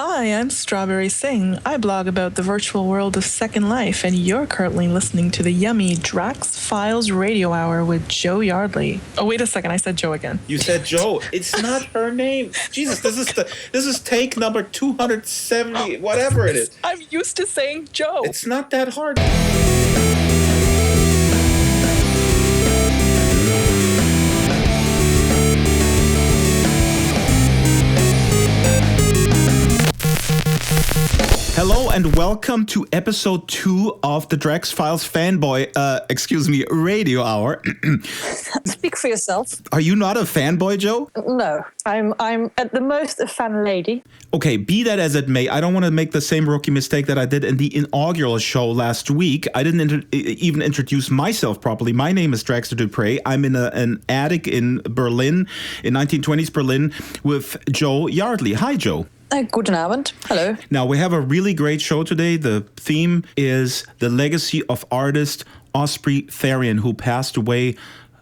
Hi, I'm Strawberry Singh. I blog about the virtual world of Second Life, and you're currently listening to the yummy Drax Files Radio Hour with Joe Yardley. Oh, wait a second, I said Joe again. You said Joe. It's not her name. Jesus, this is take number 270, whatever it is. I'm used to saying Joe. It's not that hard. Hello and welcome to episode 2 of the Drax Files Radio Hour. Speak for yourself. Are you not a fanboy, Joe? No, I'm at the most a fan lady. Okay, be that as it may, I don't want to make the same rookie mistake that I did in the inaugural show last week. I didn't even introduce myself properly. My name is Draxter Dupre. I'm in an attic in Berlin, in 1920s Berlin, with Joe Yardley. Hi, Joe. Guten Abend. Hello. Now, we have a really great show today. The theme is the legacy of artist Osprey Therian, who passed away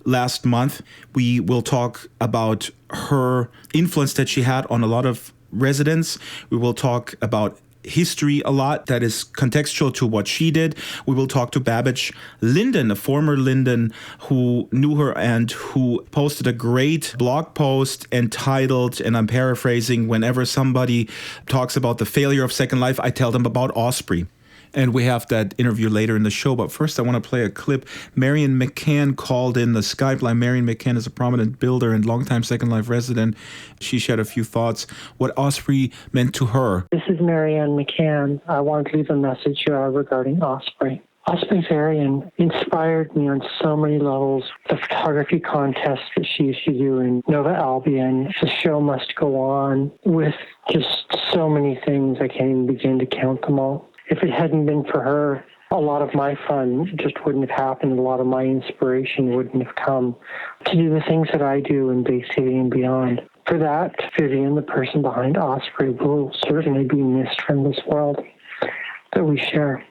last month. We will talk about her influence that she had on a lot of residents. We will talk about history a lot that is contextual to what she did. We will talk to Babbage Linden, a former Linden who knew her and who posted a great blog post entitled, and I'm paraphrasing, whenever somebody talks about the failure of Second Life, I tell them about Osprey. And we have that interview later in the show. But first, I want to play a clip. Marion McCann called in the Skype line. Marion McCann is a prominent builder and longtime Second Life resident. She shared a few thoughts, what Osprey meant to her. This is Marianne McCann. I want to leave a message regarding Osprey. Osprey Therian inspired me on so many levels. The photography contest that she used to do in Nova Albion, The Show Must Go On, with just so many things I can't even begin to count them all. If it hadn't been for her, a lot of my fun just wouldn't have happened. A lot of my inspiration wouldn't have come to do the things that I do in Bay City and beyond. For that, Vivian, the person behind Osprey, will certainly be missed from this world that we share.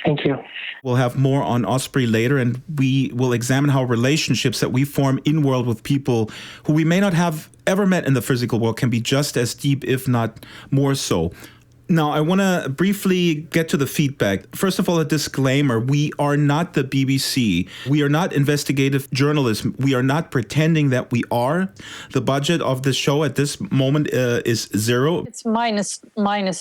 Thank you. We'll have more on Osprey later, and we will examine how relationships that we form in world with people who we may not have ever met in the physical world can be just as deep, if not more so. Now, I want to briefly get to the feedback. First of all, a disclaimer. We are not the BBC. We are not investigative journalism. We are not pretending that we are. The budget of this show at this moment is zero. It's minus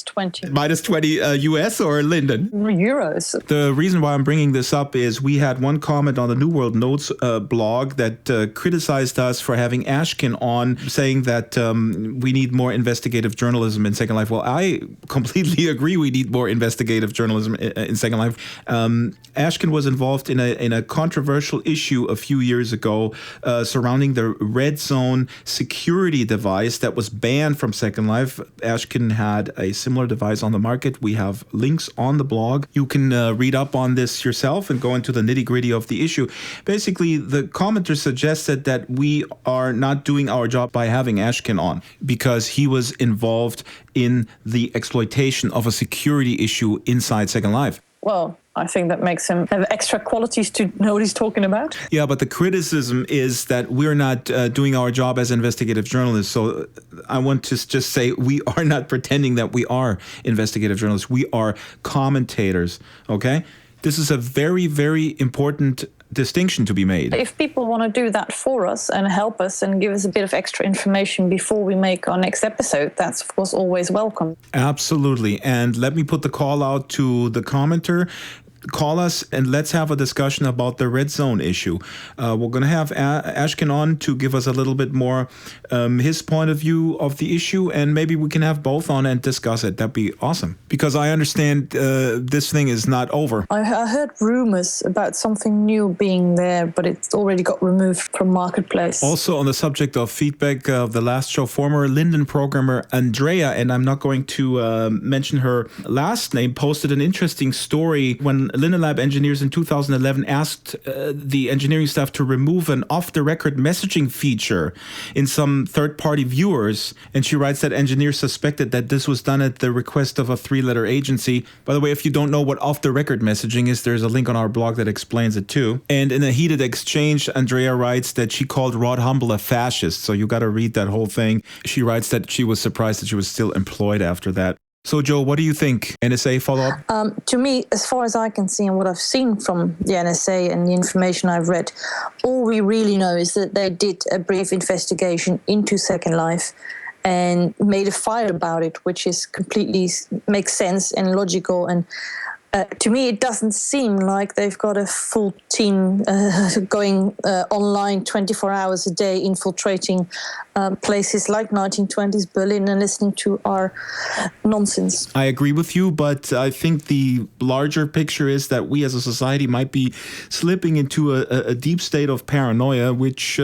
20. Minus 20 US or Linden? Euros. The reason why I'm bringing this up is we had one comment on the New World Notes blog that criticized us for having Ashkin on, saying that we need more investigative journalism in Second Life. Well, I completely agree we need more investigative journalism in Second Life. Ashkin was involved in a controversial issue a few years ago surrounding the Red Zone security device that was banned from Second Life. Ashkin had a similar device on the market. We have links on the blog. You can read up on this yourself and go into the nitty-gritty of the issue. Basically, the commenter suggested that we are not doing our job by having Ashkin on because he was involved in the exploitation of a security issue inside Second Life. Well, I think that makes him have extra qualities to know what he's talking about. Yeah, but the criticism is that we're not doing our job as investigative journalists. So I want to just say we are not pretending that we are investigative journalists. We are commentators, okay? This is a very, very important distinction to be made. If people want to do that for us and help us and give us a bit of extra information before we make our next episode, that's of course always welcome. Absolutely. And let me put the call out to the commenter. Call us and let's have a discussion about the Red Zone issue. We're going to have Ashkin on to give us a little bit more his point of view of the issue, and maybe we can have both on and discuss it. That'd be awesome. Because I understand this thing is not over. I heard rumors about something new being there, but it's already got removed from Marketplace. Also on the subject of feedback of the last show, former Linden programmer Andrea, and I'm not going to mention her last name, posted an interesting story when Some Linolab engineers in 2011 asked the engineering staff to remove an off-the-record messaging feature in some third-party viewers. And she writes that engineers suspected that this was done at the request of a 3-letter agency. By the way, if you don't know what off-the-record messaging is, there's a link on our blog that explains it too. And in a heated exchange, Andrea writes that she called Rod Humble a fascist. So you got to read that whole thing. She writes that she was surprised that she was still employed after that. So, Joe, what do you think? NSA follow-up? To me, as far as I can see and what I've seen from the NSA and the information I've read, all we really know is that they did a brief investigation into Second Life and made a file about it, which is completely makes sense and logical. And to me, it doesn't seem like they've got a full team going online 24 hours a day, infiltrating places like 1920s Berlin and listening to our nonsense. I agree with you, but I think the larger picture is that we as a society might be slipping into a deep state of paranoia, which,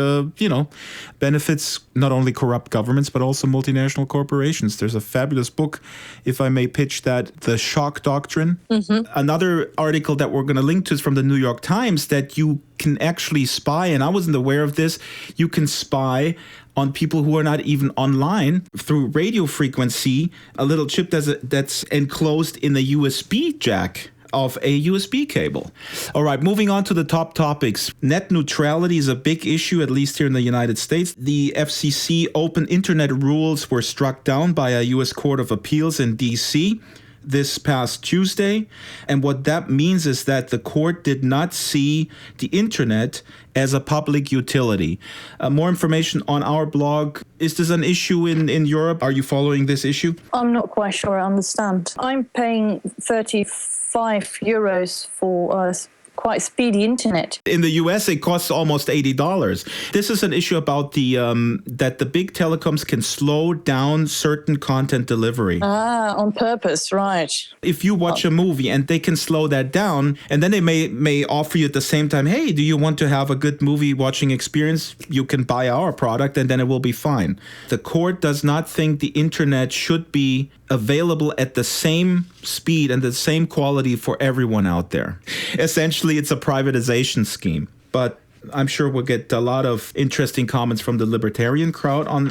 benefits not only corrupt governments, but also multinational corporations. There's a fabulous book, if I may pitch that, The Shock Doctrine. Mm-hmm. Another article that we're going to link to is from the New York Times, that you can actually spy, and I wasn't aware of this, you can spy on people who are not even online through radio frequency, a little chip that's enclosed in a USB jack of a USB cable. All right, moving on to the top topics. Net neutrality is a big issue, at least here in the United States. The FCC open internet rules were struck down by a U.S. Court of Appeals in D.C. this past Tuesday. And what that means is that the court did not see the internet as a public utility. More information on our blog. Is this an issue in Europe? Are you following this issue? I'm not quite sure I understand. I'm paying 35 euros for quite speedy internet. In the US, it costs almost $80. This is an issue about the that the big telecoms can slow down certain content delivery. On purpose, right. If you watch a movie and they can slow that down, and then they may offer you at the same time, hey, do you want to have a good movie watching experience? You can buy our product and then it will be fine. The court does not think the internet should be available at the same speed and the same quality for everyone out there. Essentially, it's a privatization scheme. But I'm sure we'll get a lot of interesting comments from the libertarian crowd on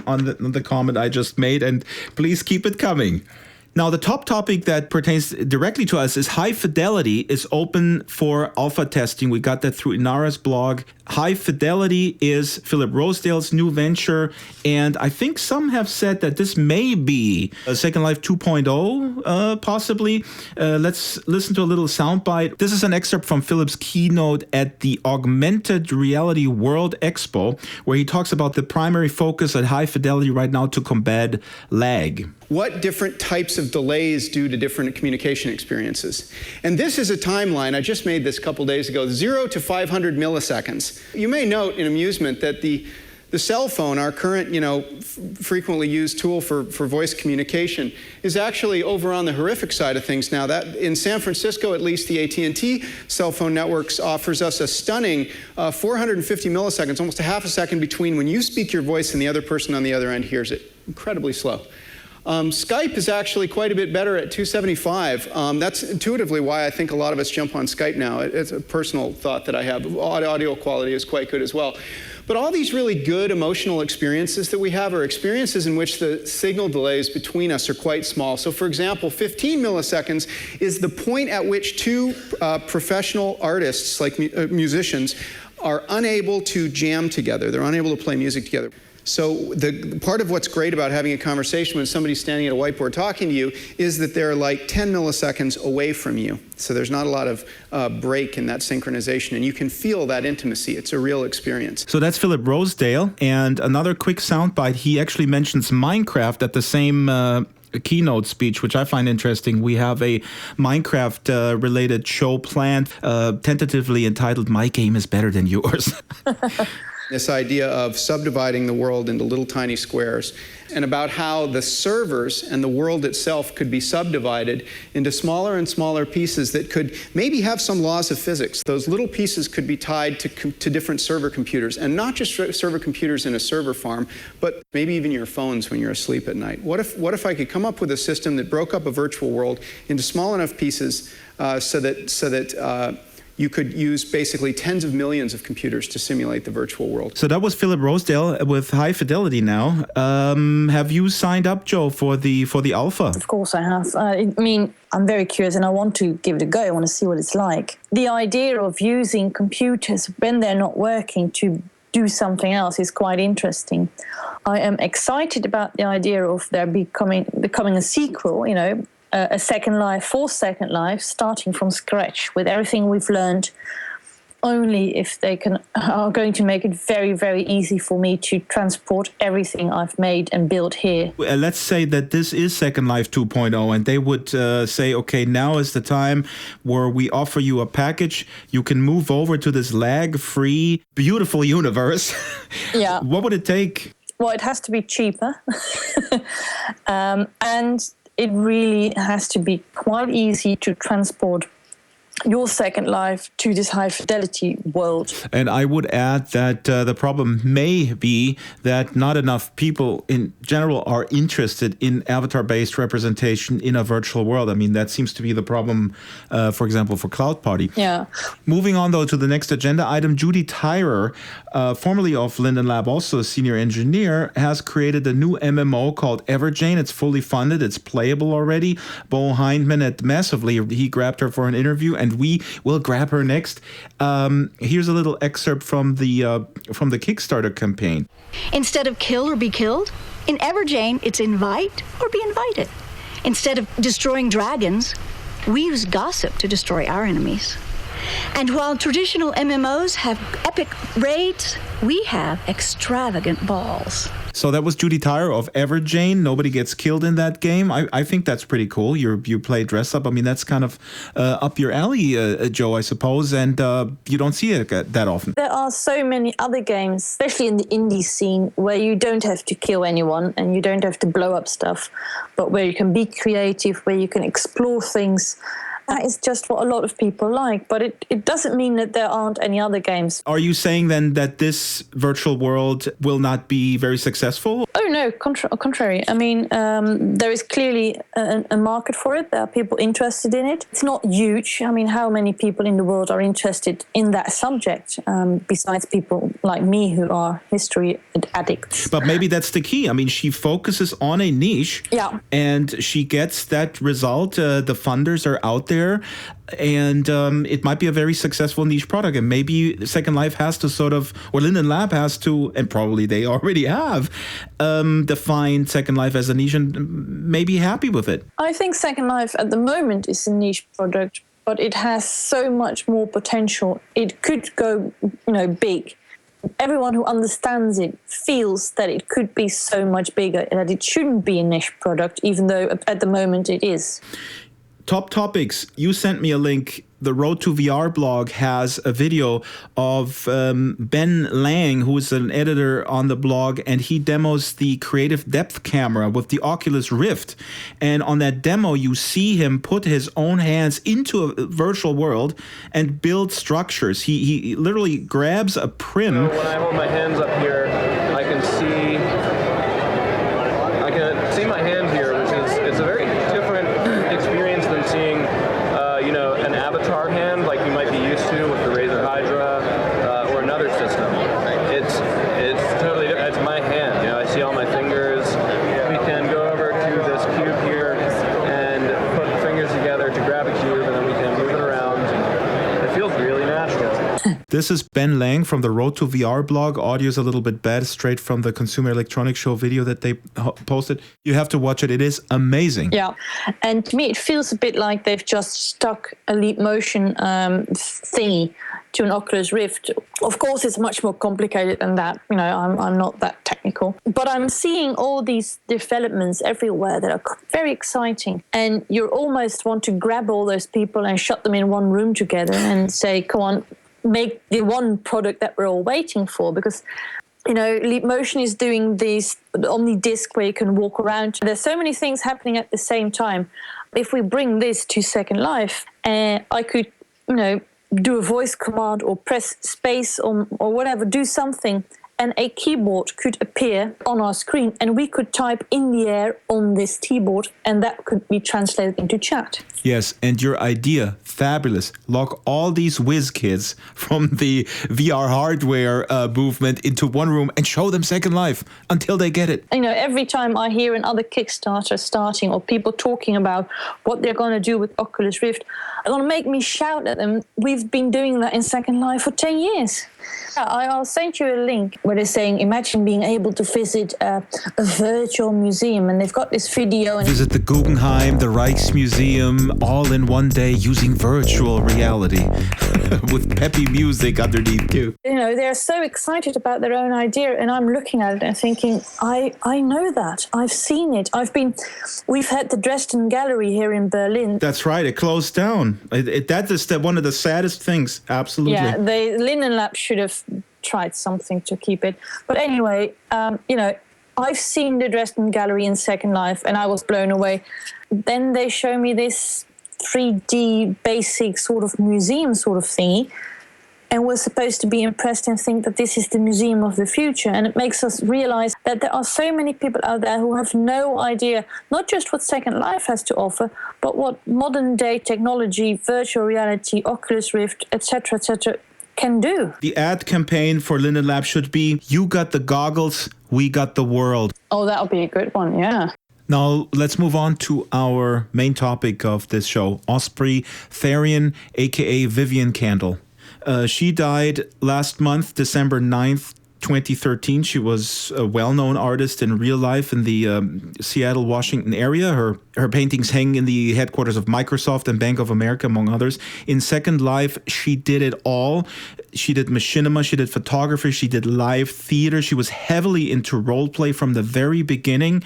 the comment I just made, and please keep it coming. Now, the top topic that pertains directly to us is High Fidelity is open for alpha testing. We got that through Inara's blog. High Fidelity is Philip Rosedale's new venture, and I think some have said that this may be a Second Life 2.0, possibly. Let's listen to a little soundbite. This is an excerpt from Philip's keynote at the Augmented Reality World Expo, where he talks about the primary focus at High Fidelity right now to combat lag. What different types of delays due to different communication experiences. And this is a timeline, I just made this a couple days ago, 0 to 500 milliseconds. You may note in amusement that the cell phone, our current, frequently used tool for voice communication, is actually over on the horrific side of things now. That in San Francisco, at least, the AT&T cell phone networks offers us a stunning 450 milliseconds, almost a half a second between when you speak your voice and the other person on the other end hears it. Incredibly slow. Skype is actually quite a bit better at 275. That's intuitively why I think a lot of us jump on Skype now. It's a personal thought that I have. Audio quality is quite good as well. But all these really good emotional experiences that we have are experiences in which the signal delays between us are quite small. So for example, 15 milliseconds is the point at which two professional artists, like musicians, are unable to jam together. They're unable to play music together. So the part of what's great about having a conversation when somebody's standing at a whiteboard talking to you is that they're like 10 milliseconds away from you. So there's not a lot of break in that synchronization, and you can feel that intimacy. It's a real experience. So that's Philip Rosedale. And another quick soundbite, he actually mentions Minecraft at the same keynote speech, which I find interesting. We have a Minecraft related show planned, tentatively entitled My Game is Better Than Yours. This idea of subdividing the world into little tiny squares. and about how the servers and the world itself could be subdivided into smaller and smaller pieces that could maybe have some laws of physics. Those little pieces could be tied to different server computers, and not just server computers in a server farm, but maybe even your phones when you're asleep at night. What if I could come up with a system that broke up a virtual world into small enough pieces so that you could use basically tens of millions of computers to simulate the virtual world. So that was Philip Rosedale with High Fidelity now. Have you signed up, Joe, for the alpha? Of course I have. I mean, I'm very curious and I want to give it a go. I want to see what it's like. The idea of using computers when they're not working to do something else is quite interesting. I am excited about the idea of there becoming a sequel, you know, a Second Life for Second Life, starting from scratch with everything we've learned, only if they are going to make it very, very easy for me to transport everything I've made and built here. Let's say that this is Second Life 2.0, and they would say, okay, now is the time where we offer you a package. You can move over to this lag-free, beautiful universe. Yeah. What would it take? Well, it has to be cheaper. And it really has to be quite easy to transport your Second Life to this high fidelity world. And I would add that the problem may be that not enough people in general are interested in avatar-based representation in a virtual world. I mean, that seems to be the problem, for example, for Cloud Party. Yeah. Moving on, though, to the next agenda item, Judy Tyrer, formerly of Linden Lab, also a senior engineer, has created a new MMO called Everjane. It's fully funded. It's playable already. Bo Hindman at Massively, he grabbed her for an interview, and we will grab her next. Here's a little excerpt from the Kickstarter campaign. Instead of kill or be killed, in Everjane, it's invite or be invited. Instead of destroying dragons, we use gossip to destroy our enemies. And while traditional MMOs have epic raids, we have extravagant balls. So that was Judy Tyrer of Everjane. Nobody gets killed in that game. I think that's pretty cool. You play dress up. I mean, that's kind of up your alley, Joe, I suppose. And you don't see it that often. There are so many other games, especially in the indie scene, where you don't have to kill anyone and you don't have to blow up stuff, but where you can be creative, where you can explore things. That is just what a lot of people like, but it doesn't mean that there aren't any other games. Are you saying then that this virtual world will not be very successful? Oh, no, contrary. I mean, there is clearly a market for it. There are people interested in it. It's not huge. I mean, how many people in the world are interested in that subject, besides people like me who are history addicts? But maybe that's the key. I mean, she focuses on a niche, yeah, and she gets that result. The funders are out there, and it might be a very successful niche product. And maybe Second Life has to sort of, or Linden Lab has to, and probably they already have, define Second Life as a niche and may be happy with it. I think Second Life at the moment is a niche product, but it has so much more potential. It could go, big. Everyone who understands it feels that it could be so much bigger, that it shouldn't be a niche product, even though at the moment it is. Top topics. You sent me a link. The Road to VR blog has a video of Ben Lang, who is an editor on the blog, and he demos the Creative Depth camera with the Oculus Rift. And on that demo, you see him put his own hands into a virtual world and build structures. He literally grabs a prim. So when I hold my hands up here, I can see my hand here, which is it's a very different experience than seeing an avatar hand like you might be used to with the Razer Hydra or another system. It's totally different. It's my hand. I see all my fingers. We can go over to this cube here and put the fingers together to grab a cube, and then we can move it around. It feels really natural. This is Ben Lang from the Road to VR blog. Audio is a little bit bad, straight from the Consumer Electronics Show video that they posted. You have to watch it. It is amazing. Yeah. And to me, it feels a bit like they've just stuck a Leap Motion thingy to an Oculus Rift. Of course, it's much more complicated than that. I'm not that technical. But I'm seeing all these developments everywhere that are very exciting. And you almost want to grab all those people and shut them in one room together and say, come on, make the one product that we're all waiting for, because Leap Motion is doing this Omni Disc where you can walk around. There's so many things happening at the same time. If we bring this to Second Life, I could, do a voice command or press space or whatever, do something, and a keyboard could appear on our screen, and we could type in the air on this keyboard, and that could be translated into chat. Yes, and your idea, fabulous. Lock all these whiz kids from the VR hardware movement into one room and show them Second Life until they get it. Every time I hear another Kickstarter starting or people talking about what they're going to do with Oculus Rift, it's going to make me shout at them. We've been doing that in Second Life for 10 years. I'll send you a link where they're saying, imagine being able to visit a virtual museum, and they've got this video. And visit the Guggenheim, the Rijksmuseum, all in one day using virtual reality with peppy music underneath you. They're so excited about their own idea, and I'm looking at it and thinking, I know that. I've seen it. We've had the Dresden Gallery here in Berlin. That's right. It closed down. That is one of the saddest things. Absolutely. Yeah, the Linden Lab should have tried something to keep it. But anyway, I've seen the Dresden Gallery in Second Life, and I was blown away. Then they show me this 3D basic sort of museum sort of thingy, and we're supposed to be impressed and think that this is the museum of the future. And it makes us realize that there are so many people out there who have no idea, not just what Second Life has to offer, but what modern day technology, virtual reality, Oculus Rift, etc., can do. The ad campaign for Linden Lab should be, you got the goggles, we got the world. Oh, that'll be a good one, yeah. Now, let's move on to our main topic of this show, Osprey Therian, a.k.a. Vivian Candle. She died last month, December 9th, 2013. She was a well-known artist in real life in the Seattle, Washington area. Her paintings hang in the headquarters of Microsoft and Bank of America, among others. In Second Life, she did it all. She did machinima, she did photography, she did live theater. She was heavily into role play from the very beginning.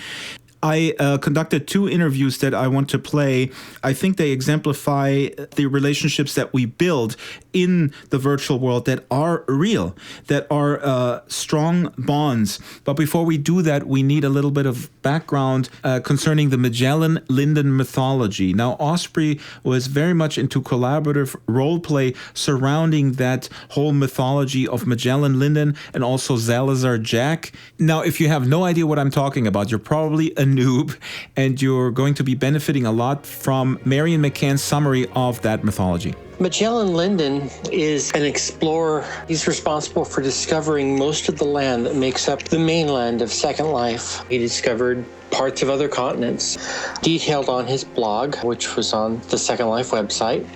I conducted 2 interviews that I want to play. I think they exemplify the relationships that we build in the virtual world that are real, that are strong bonds. But before we do that, we need a little bit of background concerning the Magellan Linden mythology. Now, Osprey was very much into collaborative role play surrounding that whole mythology of Magellan Linden and also Salazar Jack. Now, if you have no idea what I'm talking about, you're probably a noob, and you're going to be benefiting a lot from Marion McCann's summary of that mythology. Magellan Linden is an explorer. He's responsible for discovering most of the land that makes up the mainland of Second Life. He discovered parts of other continents, detailed on his blog, which was on the Second Life website.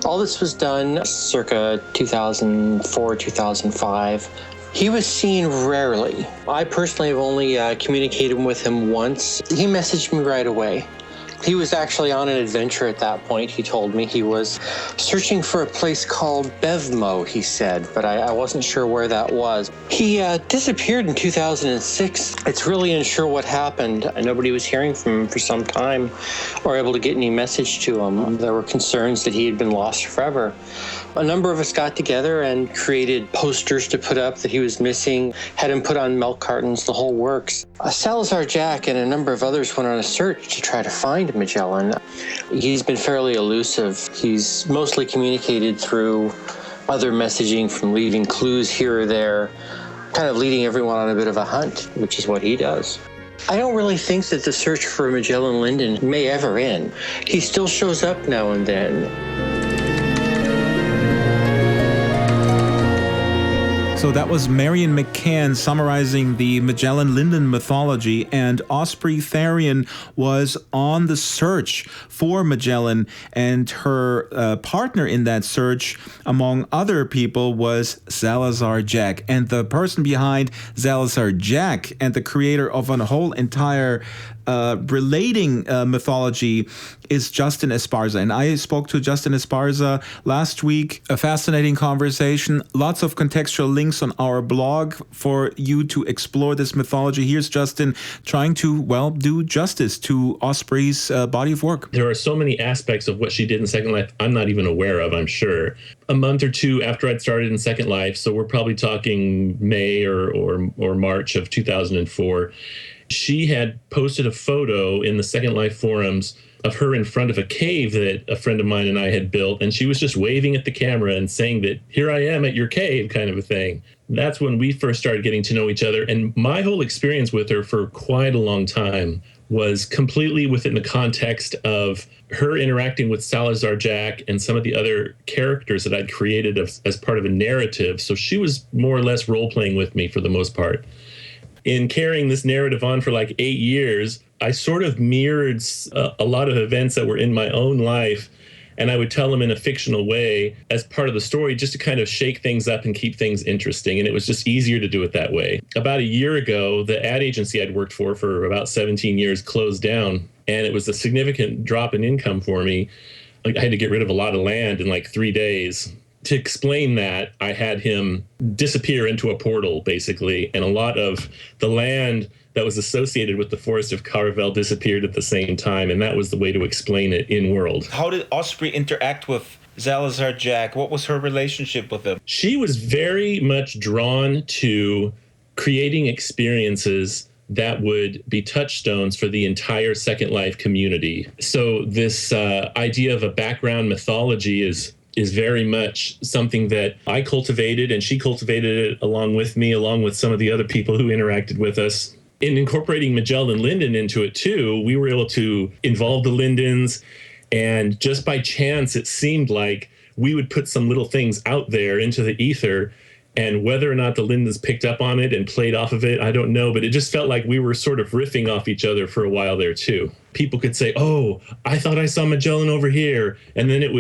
All this was done circa 2004, 2005. He was seen rarely. I personally have only communicated with him once. He messaged me right away. He was actually on an adventure at that point. He told me he was searching for a place called Bevmo, he said, but I wasn't sure where that was. He disappeared in 2006. It's really unsure what happened. Nobody was hearing from him for some time or able to get any message to him. There were concerns that he had been lost forever. A number of us got together and created posters to put up that he was missing, had him put on milk cartons, the whole works. Salazar Jack and a number of others went on a search to try to find Magellan. He's been fairly elusive. He's mostly communicated through other messaging, from leaving clues here or there, kind of leading everyone on a bit of a hunt, which is what he does. I don't really think that the search for Magellan Linden may ever end. He still shows up now and then. So that was Marion McCann summarizing the Magellan Linden mythology, and Osprey Therian was on the search for Magellan, and her partner in that search, among other people, was Salazar Jack. And the person behind Salazar Jack and the creator of a whole entire relating mythology is Justin Esparza. And I spoke to Justin Esparza last week. A fascinating conversation. Lots of contextual links on our blog for you to explore this mythology. Here's Justin trying to, well, do justice to Osprey's body of work. There are so many aspects of what she did in Second Life I'm not even aware of, I'm sure. A month or two after I'd started in Second Life, so we're probably talking May or March of 2004, she had posted a photo in the Second Life forums of her in front of a cave that a friend of mine and I had built, and she was just waving at the camera and saying that, here I am at your cave, kind of a thing. That's when we first started getting to know each other, and my whole experience with her for quite a long time was completely within the context of her interacting with Salazar Jack and some of the other characters that I'd created as part of a narrative. So she was more or less role-playing with me for the most part. In carrying this narrative on for like 8 years, I sort of mirrored a lot of events that were in my own life, and I would tell them in a fictional way as part of the story just to kind of shake things up and keep things interesting. And it was just easier to do it that way. About a year ago, the ad agency I'd worked for about 17 years closed down, and it was a significant drop in income for me. I had to get rid of a lot of land in like 3 days. To explain that, I had him disappear into a portal, basically, and a lot of the land that was associated with the Forest of Caravel disappeared at the same time, and that was the way to explain it in-world. How did Osprey interact with Salazar Jack? What was her relationship with him? She was very much drawn to creating experiences that would be touchstones for the entire Second Life community. So this idea of a background mythology is very much something that I cultivated, and she cultivated it along with me, along with some of the other people who interacted with us. In incorporating Magellan Linden into it too, we were able to involve the Lindens, and just by chance, it seemed like we would put some little things out there into the ether, and whether or not the Lindens picked up on it and played off of it, I don't know, but it just felt like we were sort of riffing off each other for a while there too. People could say, oh, I thought I saw Magellan over here. And then it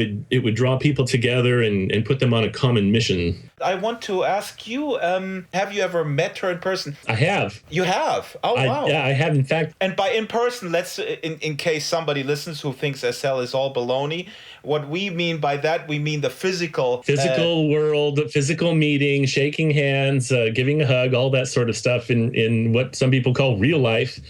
would draw people together and put them on a common mission. I want to ask you, have you ever met her in person? I have. You have? Oh, wow. Yeah, I have, in fact. And by in person, let's, in case somebody listens who thinks SL is all baloney, what we mean by that, we mean the physical world, physical meeting, shaking hands, giving a hug, all that sort of stuff in what some people call real life.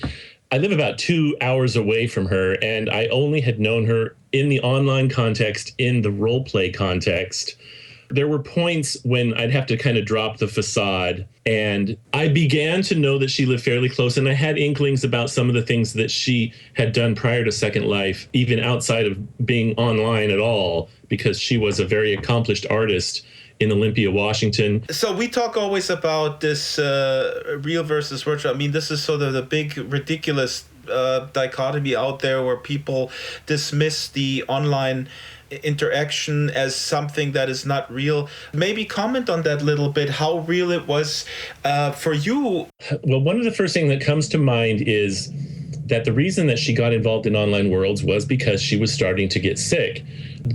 I live about 2 hours away from her, and I only had known her in the online context, in the role play context. There were points when I'd have to kind of drop the facade, and I began to know that she lived fairly close, and I had inklings about some of the things that she had done prior to Second Life, even outside of being online at all, because she was a very accomplished artist in Olympia, Washington. So we talk always about this real versus virtual. I mean, this is sort of the big, ridiculous dichotomy out there where people dismiss the online interaction as something that is not real. Maybe comment on that a little bit, how real it was for you. Well, one of the first things that comes to mind is that the reason that she got involved in online worlds was because she was starting to get sick.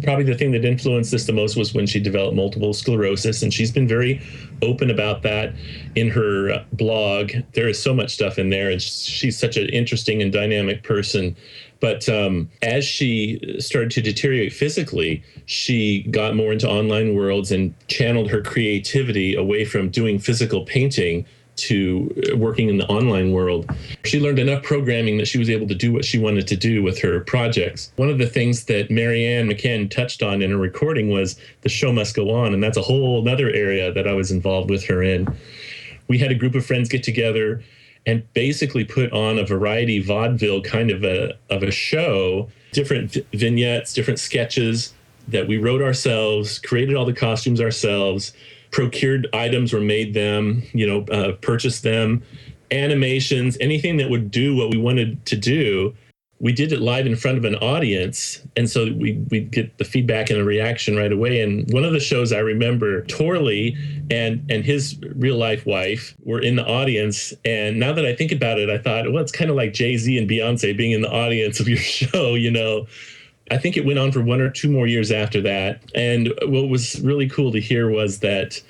Probably the thing that influenced this the most was when she developed multiple sclerosis, and she's been very open about that in her blog. There is so much stuff in there, and she's such an interesting and dynamic person. But as she started to deteriorate physically, she got more into online worlds and channeled her creativity away from doing physical painting to working in the online world. She learned enough programming that she was able to do what she wanted to do with her projects. One of the things that Marianne McCann touched on in her recording was the show must go on, and that's a whole other area that I was involved with her in. We had a group of friends get together and basically put on a variety vaudeville kind of a show, different vignettes, different sketches that we wrote ourselves, created all the costumes ourselves, procured items or made them, purchased them, animations, anything that would do what we wanted to do. We did it live in front of an audience, and so we'd get the feedback and the reaction right away. And one of the shows I remember, Torley and his real-life wife were in the audience, and now that I think about it, I thought, well, it's kind of like Jay-Z and Beyonce being in the audience of your show, I think it went on for 1 or 2 more years after that. And what was really cool to hear was that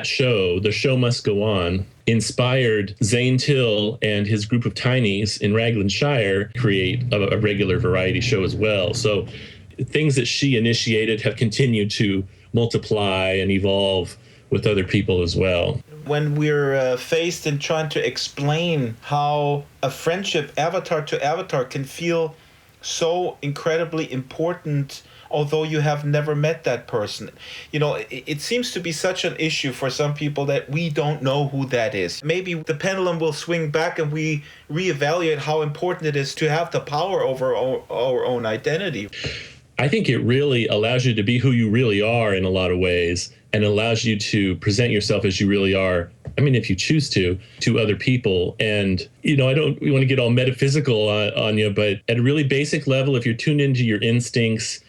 show, The Show Must Go On, inspired Zane Till and his group of Tinies in Raglan Shire create a regular variety show as well. So things that she initiated have continued to multiply and evolve with other people as well. When we're faced in trying to explain how a friendship avatar to avatar can feel so incredibly important, although you have never met that person. You know, it seems to be such an issue for some people that we don't know who that is. Maybe the pendulum will swing back and we reevaluate how important it is to have the power over our own identity. I think it really allows you to be who you really are in a lot of ways, and allows you to present yourself as you really are. I mean, if you choose to other people. And, you know, we want to get all metaphysical on you, but at a really basic level, if you're tuned into your instincts,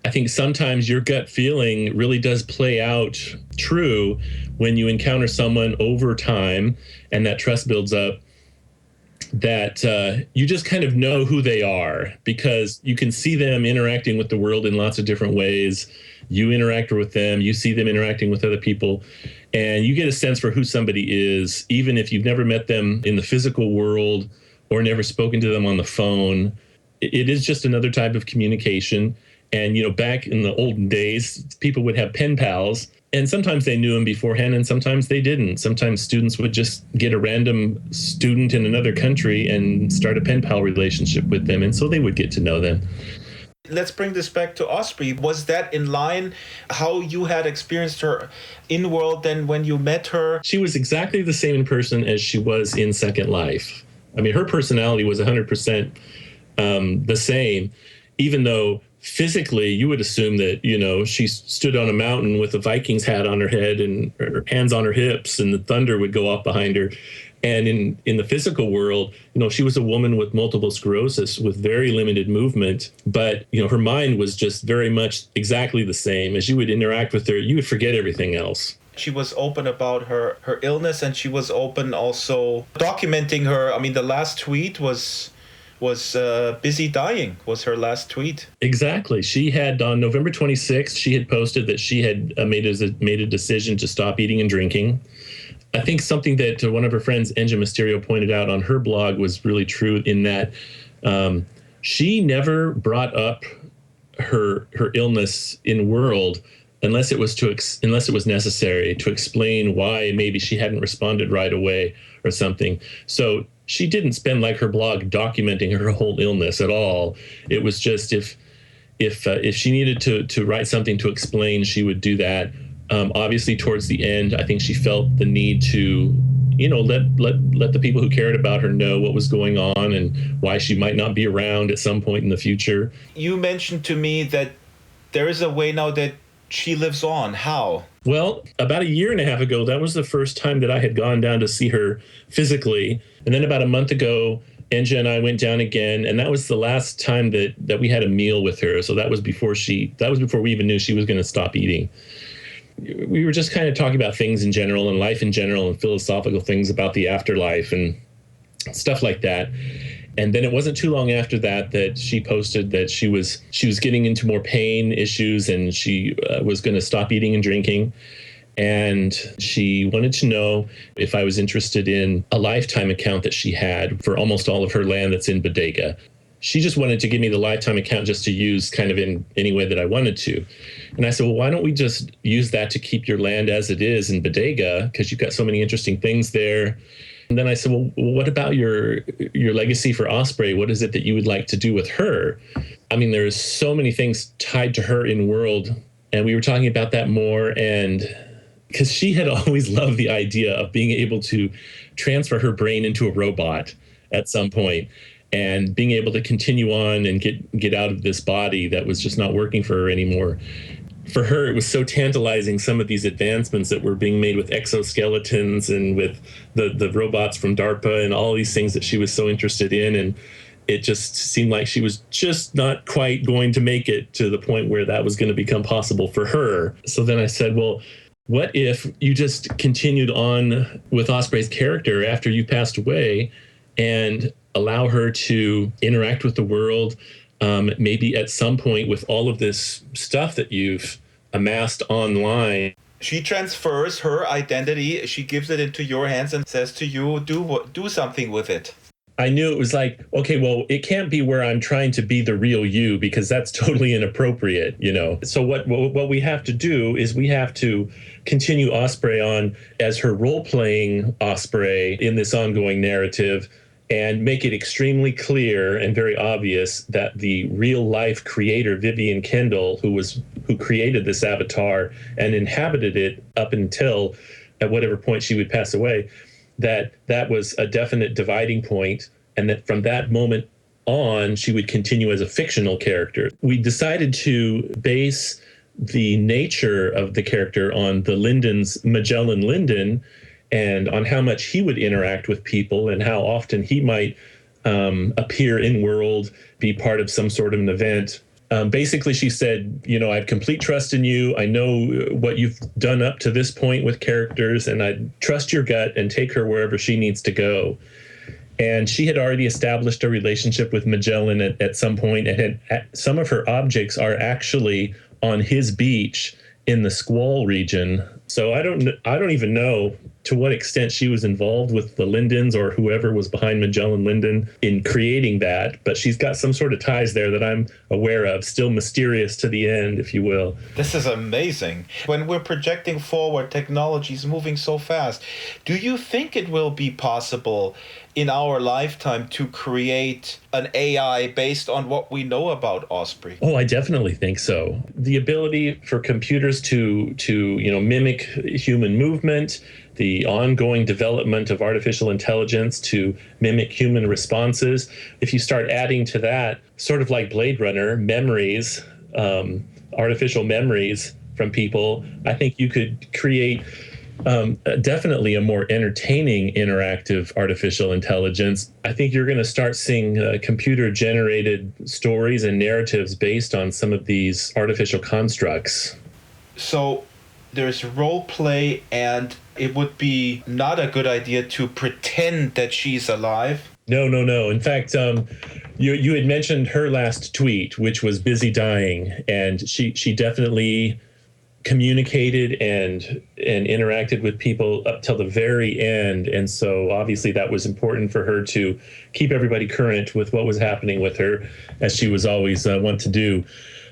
I think sometimes your gut feeling really does play out true when you encounter someone over time and that trust builds up, that you just kind of know who they are because you can see them interacting with the world in lots of different ways. You interact with them, you see them interacting with other people, and you get a sense for who somebody is, even if you've never met them in the physical world or never spoken to them on the phone. It is just another type of communication. And, you know, back in the olden days, people would have pen pals, and sometimes they knew them beforehand and sometimes they didn't. Sometimes students would just get a random student in another country and start a pen pal relationship with them, and so they would get to know them. Let's bring this back to Osprey. Was that in line how you had experienced her in world then when you met her? She was exactly the same in person as she was in Second Life. I mean, her personality was 100% the same, even though physically you would assume that, you know, she stood on a mountain with a Vikings hat on her head and her hands on her hips and the thunder would go off behind her. And in the physical world, you know, she was a woman with multiple sclerosis with very limited movement. But, you know, her mind was just very much exactly the same. As you would interact with her, you would forget everything else. She was open about her illness, and she was open also documenting her. I mean, the last tweet was busy dying was her last tweet. Exactly. She had on November 26th, she had posted that she had made a decision to stop eating and drinking. I think something that one of her friends, Engine Mysterio, pointed out on her blog was really true in that she never brought up her illness in World unless it was necessary to explain why maybe she hadn't responded right away or something. So she didn't spend like her blog documenting her whole illness at all. It was just if she needed to write something to explain, she would do that. Obviously, towards the end, I think she felt the need to, you know, let the people who cared about her know what was going on and why she might not be around at some point in the future. You mentioned to me that there is a way now that she lives on. How? Well, about a year and a half ago, that was the first time that I had gone down to see her physically. And then about a month ago, Enja and I went down again, and that was the last time that we had a meal with her. So that was before we even knew she was going to stop eating. We were just kind of talking about things in general and life in general and philosophical things about the afterlife and stuff like that. And then it wasn't too long after that she posted that she was getting into more pain issues and she was going to stop eating and drinking. And she wanted to know if I was interested in a lifetime account that she had for almost all of her land that's in Bodega. She just wanted to give me the lifetime account just to use kind of in any way that I wanted to. And I said, well, why don't we just use that to keep your land as it is in Bodega? Because you've got so many interesting things there. And then I said, well, what about your legacy for Osprey? What is it that you would like to do with her? I mean, there's so many things tied to her in World. And we were talking about that more. And because she had always loved the idea of being able to transfer her brain into a robot at some point and being able to continue on and get out of this body that was just not working for her anymore. For her, it was so tantalizing, some of these advancements that were being made with exoskeletons and with the robots from DARPA and all these things that she was so interested in. And it just seemed like she was just not quite going to make it to the point where that was going to become possible for her. So then I said, well, what if you just continued on with Osprey's character after you passed away and allow her to interact with the world, maybe at some point with all of this stuff that you've amassed online, She transfers her identity. She gives it into your hands and says to you, do something with it. I knew it was like, okay, well, it can't be where I'm trying to be the real you, because that's totally inappropriate, you know. So what we have to do is we have to continue Osprey on as her role-playing Osprey in this ongoing narrative, and make it extremely clear and very obvious that the real-life creator, Vivian Kendall, who created this avatar and inhabited it up until at whatever point she would pass away, that was a definite dividing point, and that from that moment on, she would continue as a fictional character. We decided to base the nature of the character on the Linden's Magellan Linden, and on how much he would interact with people and how often he might appear in world, be part of some sort of an event. Basically, she said, you know, I have complete trust in you. I know what you've done up to this point with characters, and I trust your gut and take her wherever she needs to go. And she had already established a relationship with Magellan at some point, and some of her objects are actually on his beach in the Squall region. So I don't even know to what extent she was involved with the Lindens or whoever was behind Magellan Linden in creating that, but she's got some sort of ties there that I'm aware of, still mysterious to the end, if you will. This is amazing. When we're projecting forward, technology is moving so fast. Do you think it will be possible in our lifetime to create an AI based on what we know about Osprey? Oh, I definitely think so. The ability for computers to mimic human movement, the ongoing development of artificial intelligence to mimic human responses. If you start adding to that, sort of like Blade Runner, memories, artificial memories from people, I think you could create definitely a more entertaining interactive artificial intelligence. I think you're going to start seeing computer-generated stories and narratives based on some of these artificial constructs. So there's role play, and it would be not a good idea to pretend that she's alive. No. In fact, you had mentioned her last tweet, which was busy dying, and she definitely communicated and interacted with people up till the very end. And so obviously that was important for her to keep everybody current with what was happening with her, as she was always want to do.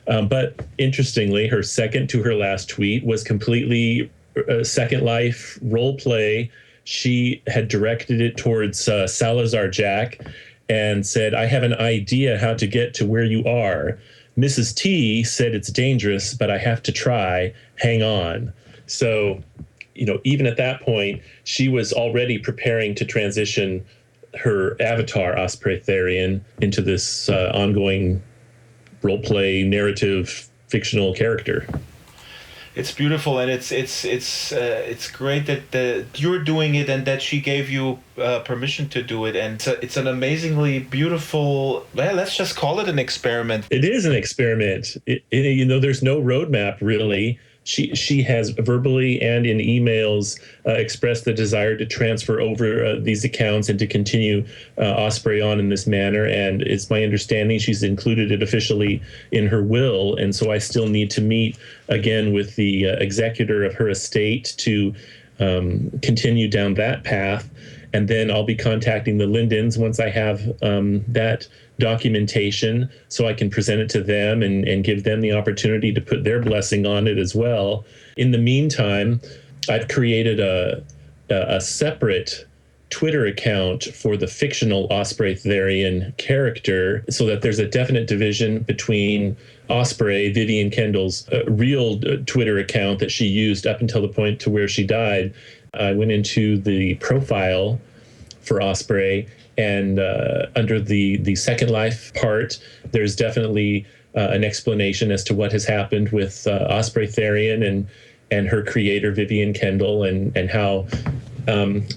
But interestingly, her second to her last tweet was completely Second Life role play. She had directed it towards Salazar Jack and said, I have an idea how to get to where you are. Mrs. T said it's dangerous, but I have to try. Hang on. So, even at that point, she was already preparing to transition her avatar, Osprey Therian, into this ongoing role-play, narrative, fictional character. It's beautiful, and it's great that you're doing it and that she gave you permission to do it, and it's an amazingly beautiful. Well, let's just call it an experiment. It is an experiment. There's no roadmap really. She has verbally and in emails expressed the desire to transfer over these accounts and to continue Osprey on in this manner. And it's my understanding she's included it officially in her will. And so I still need to meet again with the executor of her estate to continue down that path. And then I'll be contacting the Lindens once I have that documentation so I can present it to them and give them the opportunity to put their blessing on it as well. In the meantime, I've created a separate Twitter account for the fictional Osprey Therian character so that there's a definite division between Osprey, Vivian Kendall's real Twitter account that she used up until the point to where she died. I went into the profile for Osprey, and under the Second Life part, there's definitely an explanation as to what has happened with Osprey Therian and her creator, Vivian Kendall, and how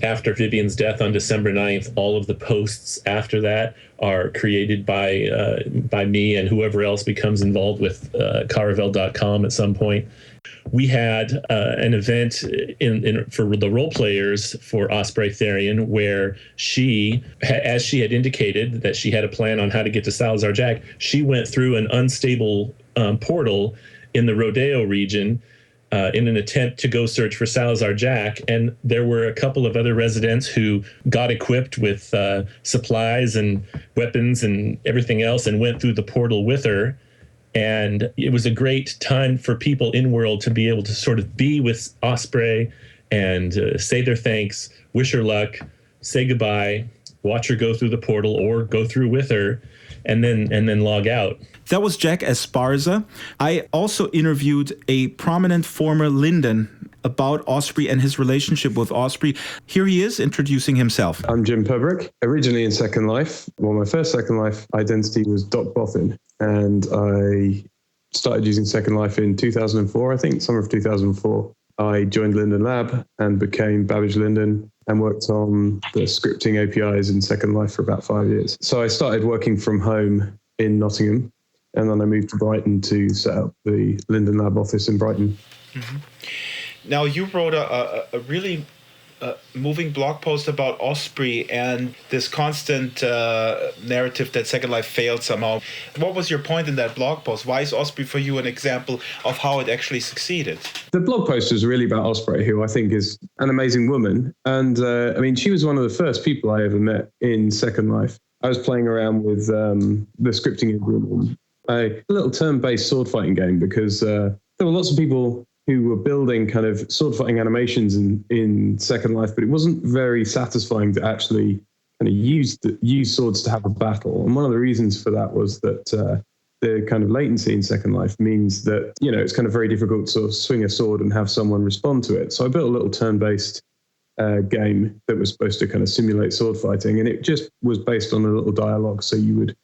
after Vivian's death on December 9th, all of the posts after that are created by me and whoever else becomes involved with Caravel.com at some point. We had an event for the role players for Osprey Therian where she, as she had indicated that she had a plan on how to get to Salazar Jack, she went through an unstable portal in the Rodeo region in an attempt to go search for Salazar Jack. And there were a couple of other residents who got equipped with supplies and weapons and everything else and went through the portal with her. And it was a great time for people in world to be able to sort of be with Osprey and say their thanks, wish her luck, say goodbye, watch her go through the portal or go through with her, and then log out. That was Jack Esparza. I also interviewed a prominent former Linden about Osprey and his relationship with Osprey. Here he is introducing himself. I'm Jim Purbrick. Originally in Second Life, my first Second Life identity was Doc Boffin, and I started using Second Life in 2004, I think, summer of 2004. I joined Linden Lab and became Babbage Linden and worked on the scripting APIs in Second Life for about 5 years. So I started working from home in Nottingham, and then I moved to Brighton to set up the Linden Lab office in Brighton. Mm-hmm. Now, you wrote a really moving blog post about Osprey and this constant narrative that Second Life failed somehow. What was your point in that blog post? Why is Osprey for you an example of how it actually succeeded? The blog post was really about Osprey, who I think is an amazing woman. And I mean, she was one of the first people I ever met in Second Life. I was playing around with the scripting agreement, a little turn-based sword fighting game, because there were lots of people who were building kind of sword fighting animations in Second Life, but it wasn't very satisfying to actually kind of use swords to have a battle. And one of the reasons for that was that the kind of latency in Second Life means that, you know, it's kind of very difficult to sort of swing a sword and have someone respond to it. So I built a little turn-based game that was supposed to kind of simulate sword fighting, and it just was based on a little dialogue. So you'd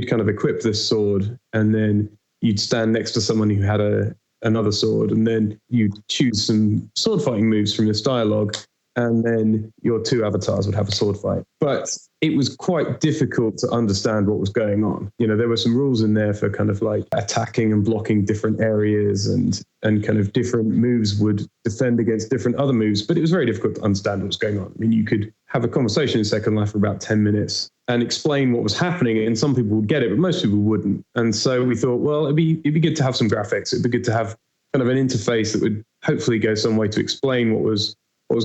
kind of equip this sword, and then you'd stand next to someone who had another sword, and then you choose some sword fighting moves from this dialogue, and then your two avatars would have a sword fight. But it was quite difficult to understand what was going on. You know, there were some rules in there for kind of like attacking and blocking different areas, and kind of different moves would defend against different other moves, but it was very difficult to understand what was going on. I mean, you could have a conversation in Second Life for about 10 minutes and explain what was happening, and some people would get it, but most people wouldn't. And so we thought, well, it'd be good to have some graphics. It'd be good to have kind of an interface that would hopefully go some way to explain what was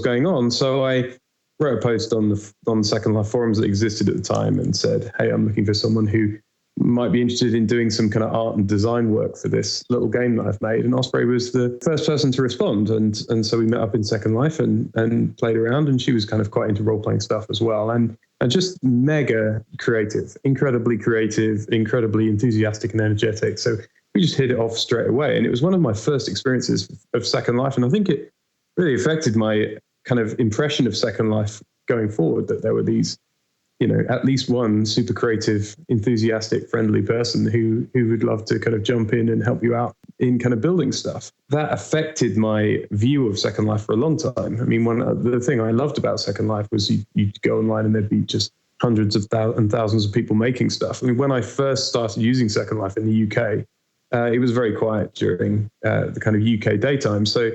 going on. So I wrote a post on the Second Life forums that existed at the time and said, hey, I'm looking for someone who might be interested in doing some kind of art and design work for this little game that I've made. And Osprey was the first person to respond. And so we met up in Second Life and played around, and she was kind of quite into role-playing stuff as well. And just mega creative, incredibly enthusiastic and energetic. So we just hit it off straight away. And it was one of my first experiences of Second Life. And I think it really affected my kind of impression of Second Life going forward, that there were these, you know, at least one super creative, enthusiastic, friendly person who would love to kind of jump in and help you out in kind of building stuff. That affected my view of Second Life for a long time. I mean, the thing I loved about Second Life was you'd go online and there'd be just hundreds of thousands of people making stuff. I mean, when I first started using Second Life in the UK, it was very quiet during the kind of UK daytime. So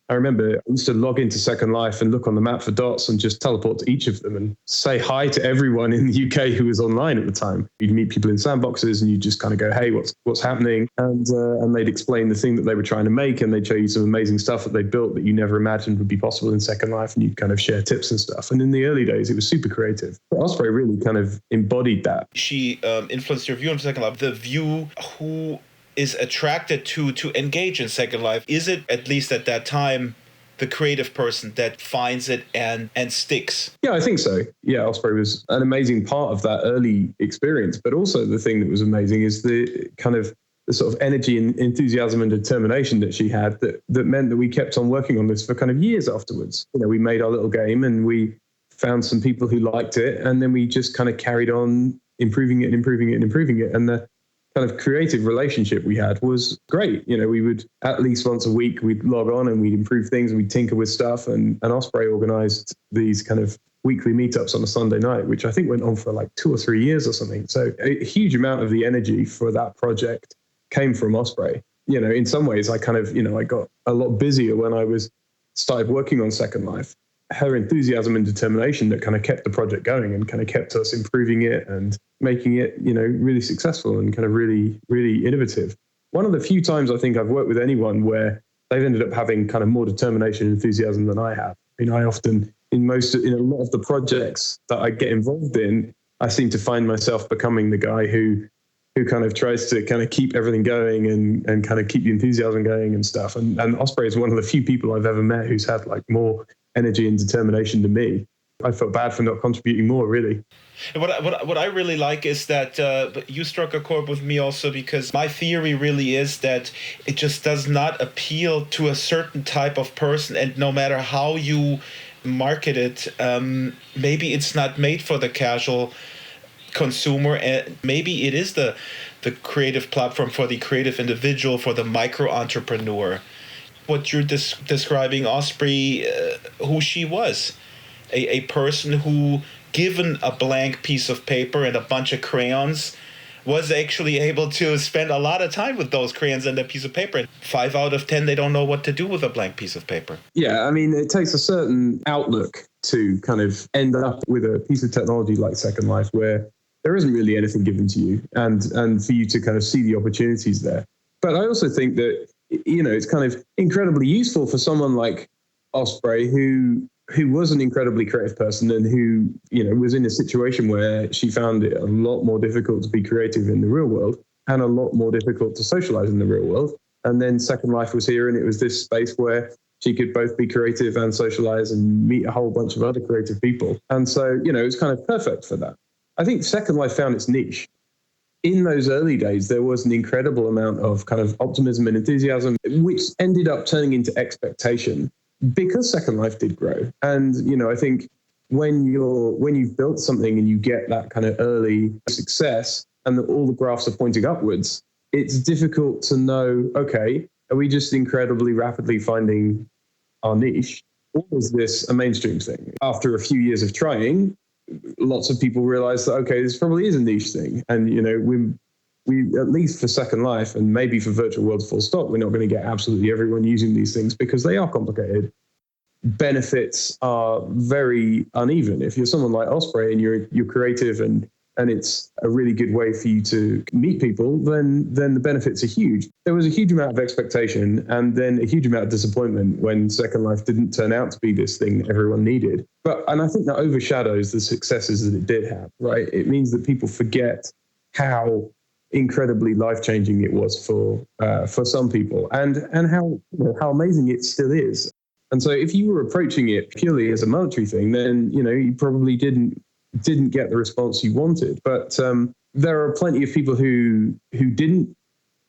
I remember I used to log into Second Life and look on the map for dots and just teleport to each of them and say hi to everyone in the UK who was online at the time. You'd meet people in sandboxes and you'd just kind of go, hey, what's happening? And they'd explain the thing that they were trying to make, and they'd show you some amazing stuff that they built that you never imagined would be possible in Second Life, and you'd kind of share tips and stuff. And in the early days, it was super creative. But Osprey really kind of embodied that. She influenced your view on Second Life. The view who is attracted to engage in Second Life, is it, at least at that time, the creative person that finds it and sticks? Yeah, I think so. Yeah, Osprey was an amazing part of that early experience, but also the thing that was amazing is the kind of the sort of energy and enthusiasm and determination that she had that meant that we kept on working on this for kind of years afterwards. You know, we made our little game and we found some people who liked it, and then we just kind of carried on improving it. And the kind of creative relationship we had was great. You know, we would at least once a week, we'd log on and we'd improve things and we'd tinker with stuff. And Osprey organized these kind of weekly meetups on a Sunday night, which I think went on for like 2 or 3 years or something. So a huge amount of the energy for that project came from Osprey. You know, in some ways I kind of, you know, I got a lot busier when I started working on Second Life. Her enthusiasm and determination that kind of kept the project going and kind of kept us improving it and making it, you know, really successful and kind of really, really innovative. One of the few times I think I've worked with anyone where they've ended up having kind of more determination and enthusiasm than I have. I mean, I often, in a lot of the projects that I get involved in, I seem to find myself becoming the guy who kind of tries to kind of keep everything going and kind of keep the enthusiasm going and stuff. And Osprey is one of the few people I've ever met who's had like more energy and determination than me. I felt bad for not contributing more, really. And what I really like is that you struck a chord with me also, because my theory really is that it just does not appeal to a certain type of person, and no matter how you market it, maybe it's not made for the casual consumer, and maybe it is the creative platform for the creative individual, for the micro entrepreneur. What you're describing Osprey, who she was, a person who, given a blank piece of paper and a bunch of crayons, was actually able to spend a lot of time with those crayons and that piece of paper. 5 out of 10, they don't know what to do with a blank piece of paper. Yeah, I mean, it takes a certain outlook to kind of end up with a piece of technology like Second Life where there isn't really anything given to you and for you to kind of see the opportunities there. But I also think that, it's kind of incredibly useful for someone like Osprey who was an incredibly creative person and who, was in a situation where she found it a lot more difficult to be creative in the real world and a lot more difficult to socialize in the real world. And then Second Life was here, and it was this space where she could both be creative and socialize and meet a whole bunch of other creative people. And so, it was kind of perfect for that. I think Second Life found its niche. In those early days, there was an incredible amount of kind of optimism and enthusiasm, which ended up turning into expectation because Second Life did grow. And, I think when you've built something and you get that kind of early success and that all the graphs are pointing upwards, it's difficult to know, okay, are we just incredibly rapidly finding our niche? Or is this a mainstream thing? After a few years of trying, lots of people realize that, okay, this probably is a niche thing. And, we at least for Second Life and maybe for virtual worlds full stop, we're not going to get absolutely everyone using these things because they are complicated. Benefits are very uneven. If you're someone like Osprey and you're creative and it's a really good way for you to meet people, then the benefits are huge. There was a huge amount of expectation and then a huge amount of disappointment when Second Life didn't turn out to be this thing that everyone needed. And I think that overshadows the successes that it did have, right? It means that people forget how incredibly life-changing it was for some people and how amazing it still is. And so if you were approaching it purely as a monetary thing, then, you probably didn't get the response you wanted. But there are plenty of people who didn't